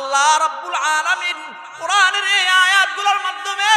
আল্লাহ রাব্বুল আলামিন কোরআনের এই আয়াতগুলোর মাধ্যমে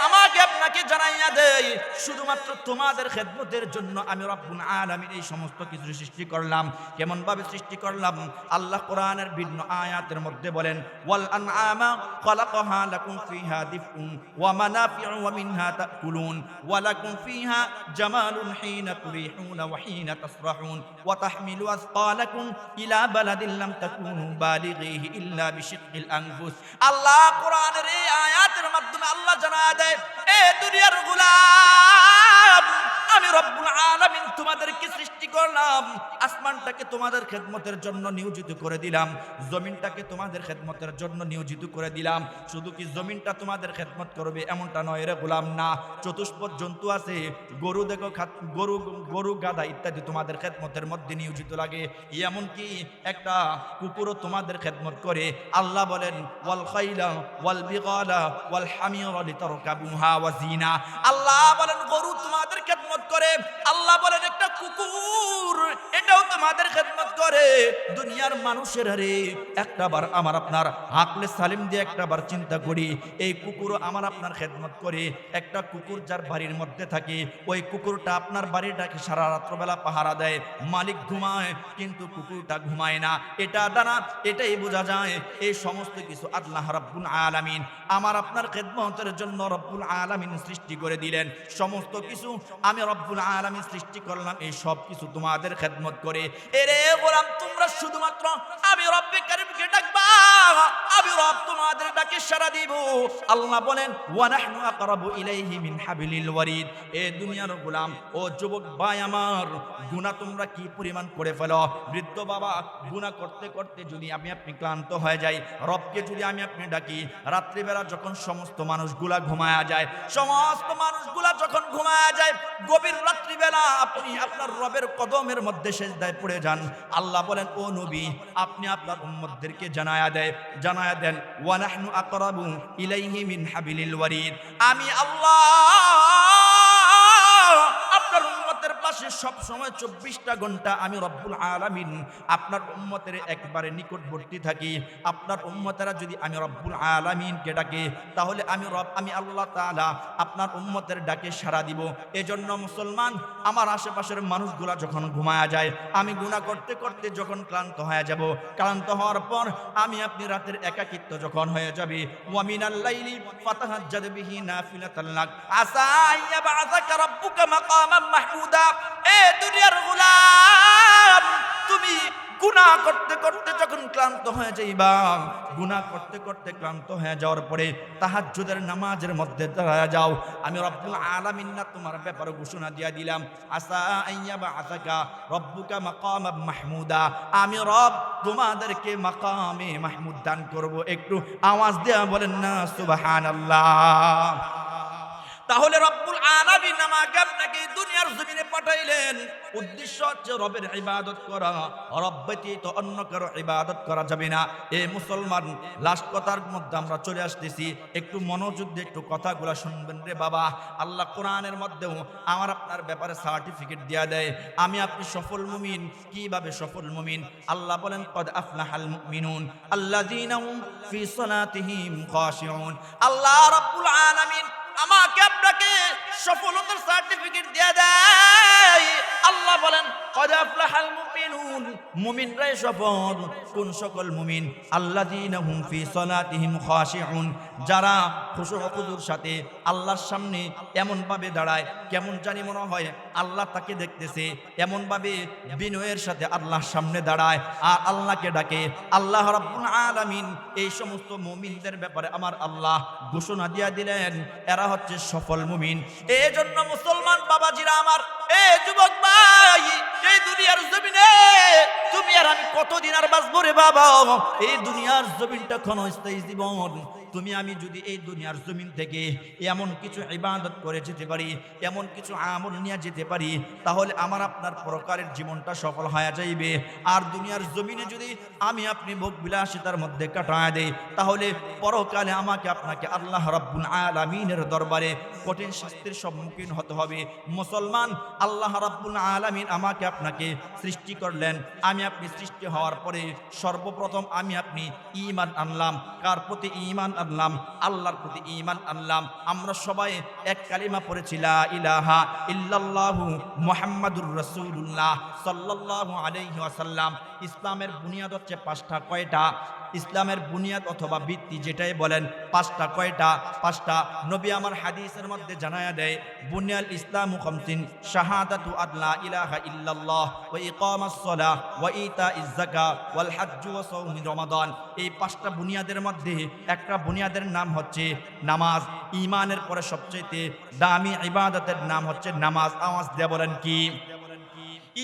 আমাকে আপনাকে জানাইয়া দেয়, শুধুমাত্র তোমাদের খেদমতের জন্য আমি রব্বুল আলামিন এই সমস্ত কিছু সৃষ্টি করলাম। কেমন ভাবে সৃষ্টি করলাম? আল্লাহ কোরআনের ভিন্ন আয়াতের মধ্যে বলেন, ওয়াল আনআমা খালাকাহা লাকুম ফিহা দিফউন ওয়া মানাফিউ ওয়া মিনহা তাকুলুন ওয়া লাকুম ফিহা জামালুন হিনা তুরিহুনা ওয়া হিনা তাসরাহুন ওয়া তাহমিলু আসকালাকুম ইলা বালাদিন লাম তাকুনু বালিগিহি ইল্লা বিশিক্কিল আনফুস। আল্লাহ কোরআনের এই আয়াতের মাধ্যমে আল্লাহ জানায় দেয়, এ দুনিয়ার গোলাম, আমি রব্বুল আলামিন তোমাদেরকে সৃষ্টি করলাম, আসমানটাকে তোমাদের খেদমতের জন্য নিয়োজিত করে দিলাম, জমিনটাকে তোমাদের খেদমতের জন্য নিয়োজিত করে দিলাম। শুধু কি জমিনটা তোমাদের খেদমত করবে এমনটা নয় রে গোলাম, না। চতুষ্পদ জন্তু আছে, গরু দেখো, গরু গাধা ইত্যাদি তোমাদের খেদমতের মধ্যে নিয়োজিত লাগে। এমনকি একটা কুকুরও তোমাদের খেদমত করে। আল্লাহ বলেন, ওয়াল খাইলা ওয়াল বিগালা ওয়াল হামিরা লিতারকাবুহা ওয়া জিনা। আল্লাহ বলেন গরু তোমাদের খেদমত করে। আল্লাহ বলেন একটা কুকুর এটাও তোমাদের খেদমত করে। দুনিয়ার মানুষের আরে একটাবার আমার আপনার আকলে সালিম দিয়ে একটাবার চিন্তা করি, এই কুকুরও আমার আপনার খেদমত করে। একটা কুকুর যার বাড়ির মধ্যে থাকে, ওই কুকুরটা আপনার বাড়িটাকে সারা রাত্রবেলা পাহারা দেয়। মালিক ঘুমায় কিন্তু কুকুরটা ঘুমায় না। এটা দ্বারা এটাই বোঝা যায় এই সমস্ত কিছু আল্লাহ রাব্বুল আলামিন আমার আপনার খেদমতের জন্য রব্বুল আলামিন সৃষ্টি করে দিলেন। সমস্ত কিছু আমি রব্বুল আলামিন সৃষ্টি করলাম, এই সব কিছু তোমাদের খেদমত করে। এরে গোলাম, তোমরা শুধুমাত্র আমি রব্বে কারীমকে ডাকবা, আমি রব তোমাদের ডাকে সাড়া দিব। আল্লাহ বলেন, ওয়া নাহনু আকরাবু ইলাইহি মিন হাবিলিল ওয়ারিদ। এ দুনিয়ার গোলাম, ও যুবক ভাই আমার, গুনাহ তোমরা কি পরিমাণ করে ফেলো। বৃদ্ধ বাবা, গুনাহ করতে করতে যদি আপনি ক্লান্ত হয়ে যাই, রবকে যদি আপনি ডাকি, রাত্রিবেলা যখন সমস্ত মানুষগুলা ঘুমায়া যায়, সমস্ত মানুষগুলা যখন ঘুমায়া যায়, গভীর রাত্রিবেলা আপনি আপনার রবের কদমের মধ্যে সেজদায় পড়ে যান। আল্লাহ বলেন, ও নবী, আপনি আপনার উম্মতদেরকে জানায়া দেন, ওয়া নাহনু আকরাবু ইলাইহি মিন হাবিলিল ওয়ারিদ। আমি আল্লাহ আপনার উম্মতের পাশে সব সময় 24টা ঘন্টা আমি রব্বুল আলামিন আপনার উম্মতের একবারে নিকটবর্তী থাকি। আপনার উম্মতেরা যদি আমি রব্বুল আলামিনকে ডাকে, তাহলে আমি আল্লাহ তাআলা আপনার উম্মতের ডাকে সাড়া দিব। এজন্য মুসলমান, আমার আশেপাশের মানুষগুলা যখন ঘুমায়া যায়, আমি গুনাহ করতে করতে যখন ক্লান্ত হয়ে যাব, ক্লান্ত হওয়ার পর আপনি রাতের একাকিত্ব যখন হয়ে যাবে, ওয়া মিনাল লাইলি ফাতাহাজ্জাদ বিহি নাফিলাতান লাক আসা আইয়াবাযাকা রাব্বুকা মাকামান মাহমুদা। এ দুনিয়ার গোলাম, তুমি গুনাহ করতে করতে যখন ক্লান্ত হয়ে যাইবা, গুনাহ করতে করতে ক্লান্ত হয়ে যাওয়ার পরে তাহাজ্জুদের নামাজের মধ্যে দাঁড়ায়া যাও। আমি রব্বুল আলামিন না তোমার ব্যাপারে ঘোষণা দিয়া দিলাম, আসা আইয়াবাযাকা রাব্বুকা মাকামান মাহমুদা। আমি রব তোমাদেরকে মাকামে মাহমুদ দান করব। একটু আওয়াজ দেয়া বলেন না সুবহানাল্লাহ। তাহলে রব্বুল আলামিন আমাকে আপনাকে দুনিয়ার জমিনে পাঠাইলেন, উদ্দেশ্য হচ্ছে রবের ইবাদত করা। রব ব্যতীত অন্য কারো ইবাদত করা যাবে না। এ মুসলমান, লাস্ট কথার মধ্যে আমরা চলে আসতেছি, একটু মনোযোগ দিয়ে একটু কথাগুলো শুনবেন রে বাবা। আল্লাহ কোরআনের মধ্যেও আমার আপনার ব্যাপারে সার্টিফিকেট দেয়া দেয়, আপনি সফল মুমিন। কিভাবে সফল মুমিন? আল্লাহ বলেন, কদ আফলাহাল মুমিনুন আল্লাযীনা হুম ফি সালাতিহিম খাশিউন। আল্লাহ রাব্বুল আলামিন আমাকে আপনাকে সফলতার সার্টিফিকেট দিয়ে দেয়। আল্লাহ বলেন, কদ আফলাহাল মুমিনুন, মুমিনরাই সফল। কোন সকল মুমিন? আল্লাযীনা হুম ফি সালাতিহিম খাশিউন, যারা খুশু ও খুজুর সাথে আল্লাহর সামনে এমন ভাবে দাঁড়ায়, কেমন জানি মনে হয় আল্লাহ তাকে দেখতেছে, এমন ভাবে বিনয়ের সাথে আল্লাহর সামনে দাঁড়ায় আর আল্লাহকে ডাকে। আল্লাহ রাব্বুল আলামিন এই সমস্ত মুমিনদের ব্যাপারে আমার আল্লাহ ঘোষণা দিয়া দিলেন, এরা হচ্ছে সফল মুমিন। এই জন্য মুসলমান বাবাজিরা আমার, এ যুবক ভাই, এই দুনিয়ার জমিনে তুমি আর আমি কতদিন আর বাঁচবো রে বাবা? এই দুনিয়ার জমিনটা ক্ষণস্থায়ী জীবন। তুমি আমি যদি এই দুনিয়ার জমিন থেকে এমন কিছু ইবাদত করে যেতে পারি, এমন কিছু আমল নিয়ে যেতে পারি, তাহলে আমার আপনার পরকালের জীবনটা সফল হয়ে যাইবে। আর দুনিয়ার জমিনে যদি আপনি ভোগ বিলাসিতার মধ্যে কাটায় দেই, তাহলে পরকালে আমাকে আপনাকে আল্লাহ রাব্বুল আলামিনের দরবারে কঠিন শাস্তির সম্মুখীন হতে হবে। মুসলমান, আল্লাহ রাব্বুল আলামিন আমাকে আপনাকে সৃষ্টি করলেন, আমি আপনি সৃষ্টি হওয়ার পরে সর্বপ্রথম আমি আপনি ঈমান আনলাম। কার প্রতি ঈমান আনলাম? আল্লাহর প্রতি ঈমান আনলাম। আমরা সবাই এক কালিমা পড়েছি, লা ইলাহা ইল্লাল্লাহু মুহাম্মাদুর রাসূলুল্লাহ সাল্লাল্লাহু আলাইহি ওয়াসাল্লাম। ইসলামের বুনিয়াদ হচ্ছে পাঁচটা। কয়টা? ইসলামের বুনিয়াদ অথবা ভিত্তি যেটাই বলেন, পাঁচটা। কয়টা? পাঁচটা। নবী আমার হাদিসের মধ্যে জানায়া দেয়, বুনিয়াল ইসলামু খামসিন, শাহাদাতু আল্লা ইলাহা ইল্লাল্লাহ ওয়া ইকামাস সালাহ ওয়া ইতাইজ যাকাত ওয়াল হজ্জ ওয়া সাওম রমাদান। এই পাঁচটা বুনিয়াদের মধ্যে একটা বুনিয়াদের নাম হচ্ছে নামাজ। ঈমানের পরে সবচেয়ে দামি ইবাদতের নাম হচ্ছে নামাজ। আওয়াজ দিয়ে বলেন কি?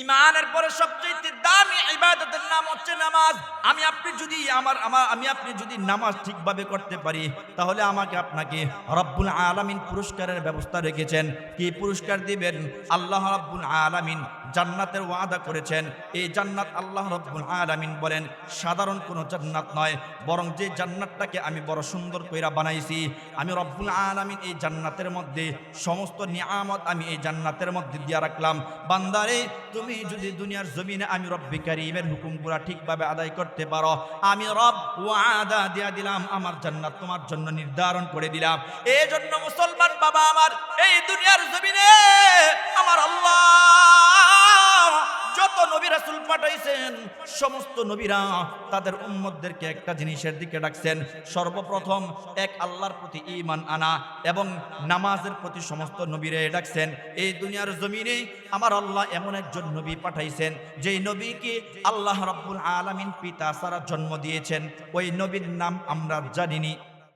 ঈমানের পরে সবচেয়ে দামি ইবাদতের নাম হচ্ছে নামাজ। আমি আপনি যদি নামাজ ঠিকভাবে করতে পারি, তাহলে আমাকে আপনাকে রব্বুল আলামিন পুরস্কারের ব্যবস্থা রেখেছেন। কি পুরস্কার দিবেন? আল্লাহ রব্বুল আলামিন জান্নাতের ওয়াদা করেছেন। এই জান্নাত আল্লাহ রব্বুল আলামিন বলেন সাধারণ কোনো জান্নাত নয়, বরং যে জান্নাতটাকে আমি বড় সুন্দর কইরা বানাইছি। আমি রব্বুল আলামিন এই জান্নাতের মধ্যে সমস্ত নিয়ামত আমি এই জান্নাতের মধ্যে দিয়া রাখলাম। বান্দারে, তুমি যদি দুনিয়ার জমিনে আমি রব্বে কারীমের হুকুমগুলো ঠিকভাবে আদায় করতে পারো, আমি রব ওয়াদা দিয়া দিলাম, আমার জান্নাত তোমার জন্য নির্ধারণ করে দিলাম। এই জন্য মুসলমান বাবা আমার, এই দুনিয়ার জমিনে আমার আল্লাহ যত নবী রাসূল পাঠাইছেন, সমস্ত নবীরা তাদের উম্মতদেরকে একটা জিনিসের দিকে ডাকছেন। সর্বপ্রথম এক আল্লাহর প্রতি ঈমান আনা এবং নামাজের প্রতি সমস্ত নবীরে ডাকছেন। এই দুনিয়ার জমিনে আমার আল্লাহ এমন একজন নবী পাঠাইছেন, যেই নবীকে আল্লাহ রাব্বুল আলামিন পিতা ছাড়া জন্ম দিয়েছেন। ওই নবীর নাম আমরা জানিনি।